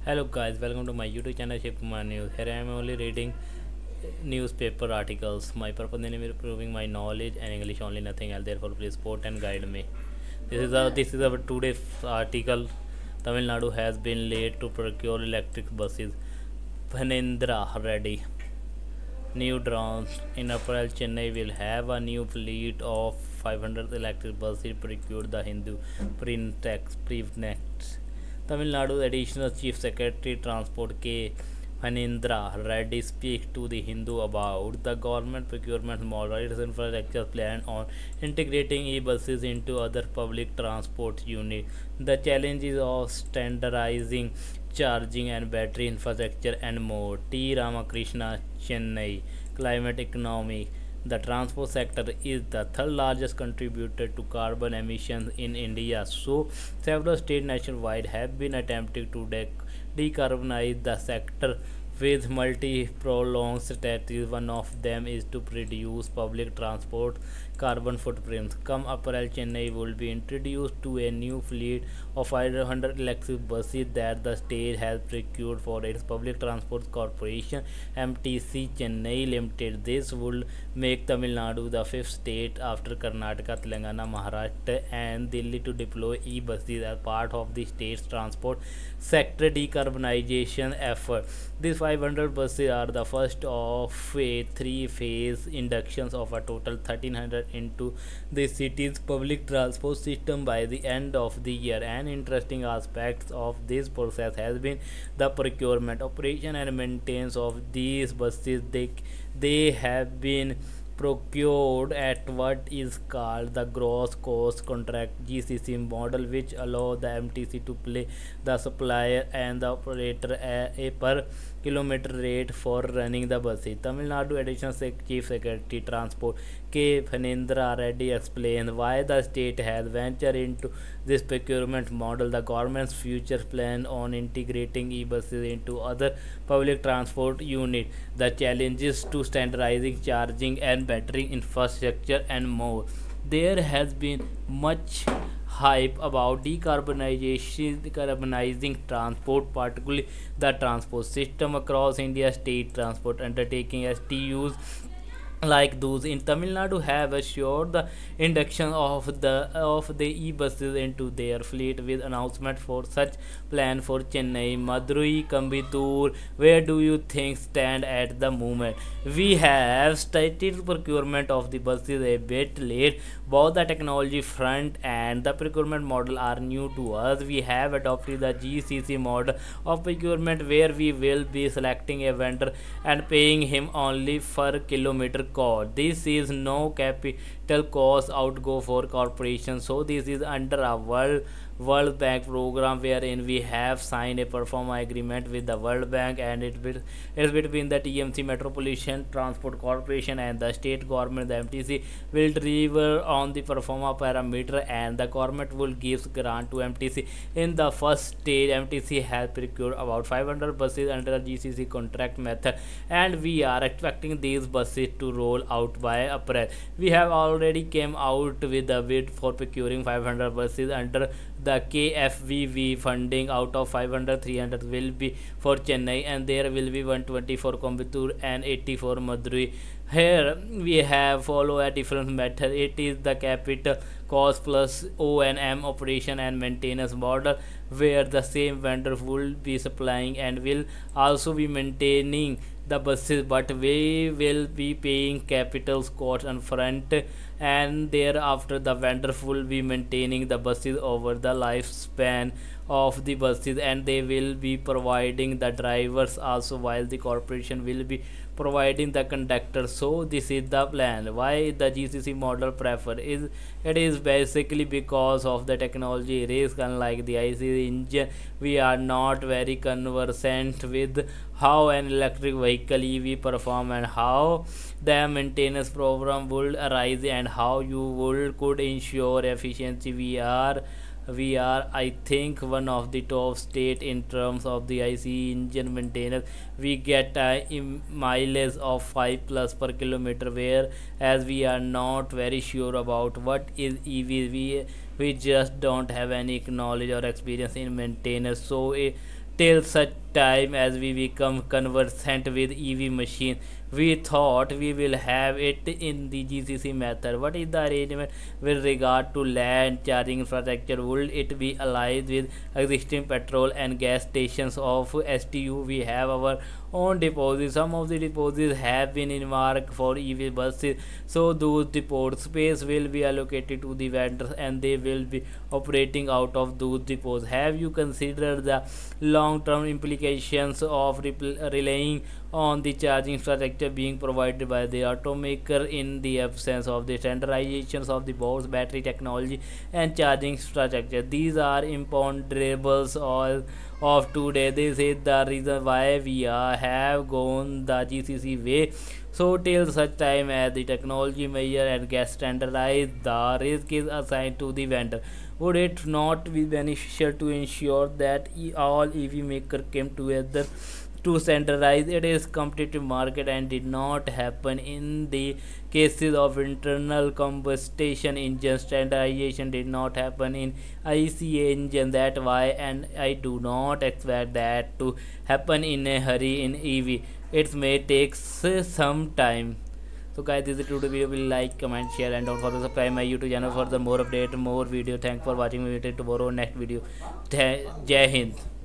Hello guys, welcome to my YouTube channel Shipkumar News. Here I am only reading newspaper articles. My purpose in improving my knowledge and English only, nothing else. Therefore, please support and guide me. This is our today's article. Tamil Nadu has been late to procure electric buses. Phanendra ready. New drones in April. Chennai will have a new fleet of 500 electric buses procured. The Hindu Prefect. Tamil Nadu Additional Chief Secretary Transport K. Hanindra Reddy speaks to the Hindu about the government procurement model, its infrastructure plan on integrating e-buses into other public transport units, the challenges of standardizing charging and battery infrastructure and more. T. Ramakrishna, Chennai. Climate economy. The transport sector is the third largest contributor to carbon emissions in India, so several states nationwide have been attempting to decarbonize the sector with multi-pronged strategies. One of them is to reduce public transport carbon footprints. Come April, Chennai will be introduced to a new fleet of 500 electric buses that the state has procured for its public transport corporation MTC Chennai Limited. This would make Tamil Nadu the fifth state after Karnataka, Telangana, Maharashtra, and Delhi to deploy e-buses as part of the state's transport sector decarbonization effort. These 500 buses are the first of a three-phase inductions of a total 1300 into the city's public transport system by the end of the year. An interesting aspect of this process has been the procurement, operation, and maintenance of these buses. They have been procured at what is called the gross cost contract GCC model, which allow the MTC to pay the supplier and the operator a per kilometer rate for running the buses. Tamil Nadu Additional Chief Secretary Transport K. Phanendra Reddy explained why the state has ventured into this procurement model. The government's future plan on integrating e-buses into other public transport units, the challenges to standardizing charging and battery infrastructure, and more. There has been much hype about decarbonizing transport, particularly the transport system across India. State transport undertaking STUs like those in Tamil Nadu have assured the induction of the e-buses into their fleet with announcement for such plan for Chennai, Madurai, Coimbatore. Where do you think stand at the moment? We have started procurement of the buses a bit late. Both the technology front and the procurement model are new to us. We have adopted the GCC model of procurement where we will be selecting a vendor and paying him only per kilometer cost. This is no capital cost outgo for corporations. So this is under a World Bank program wherein we have signed a performance agreement with the World Bank, and it is between the TMC Metropolitan Transport Corporation and the state government. The MTC will deliver on the performance parameter and the government will give grant to MTC. In the first stage, MTC has procured about 500 buses under the GCC contract method, and we are expecting these buses to roll out by April. We have already came out with a bid for procuring 500 buses under the KFVV funding. Out of 500, 300 will be for Chennai, and there will be 120 for Coimbatore and 80 for Madurai. Here we have follow a different method. It is the capital cost plus O&M operation and maintenance model, where the same vendor will be supplying and will also be maintaining the buses, but we will be paying capital cost on front, and thereafter the vendor will be maintaining the buses over the lifespan of the buses, and they will be providing the drivers also, while the corporation will be providing the conductor. So this is the plan. Why the GCC model prefer is it is basically because of the technology risk. Unlike the IC engine, we are not very conversant with how an electric vehicle EV perform and how the maintenance program will arise and how you could ensure efficiency. We are I think one of the top state in terms of the ICE engine maintenance. We get a mileage of 5 plus per kilometer, where as we are not very sure about what is EV. We just don't have any knowledge or experience in maintenance. So till such time as we become conversant with EV machine. We thought we will have it in the GCC method. What is the arrangement with regard to land charging infrastructure? Would it be allied with existing petrol and gas stations of STU? We have our own deposits. Some of the deposits have been earmarked for EV buses, so those depots space will be allocated to the vendors and they will be operating out of those depots. Have you considered the long-term implications of relying on the charging infrastructure being provided by the automaker in the absence of the standardizations of the board's battery technology and charging infrastructure? These are imponderables of today. This is the reason why we have gone the GCC way. So till such time as the technology measure and gets standardized, the risk is assigned to the vendor. Would it not be beneficial to ensure that all EV makers came together to standardize it is competitive market and did not happen in the cases of internal combustion engine? Standardization did not happen in ICA engine, that why, and I do not expect that to happen in a hurry in EV. It may take some time. So guys, this is today video. Will like, comment, share, and don't forget to subscribe my YouTube channel for the more update, more video. Thanks for watching. We will meet tomorrow next video. Jai Hind.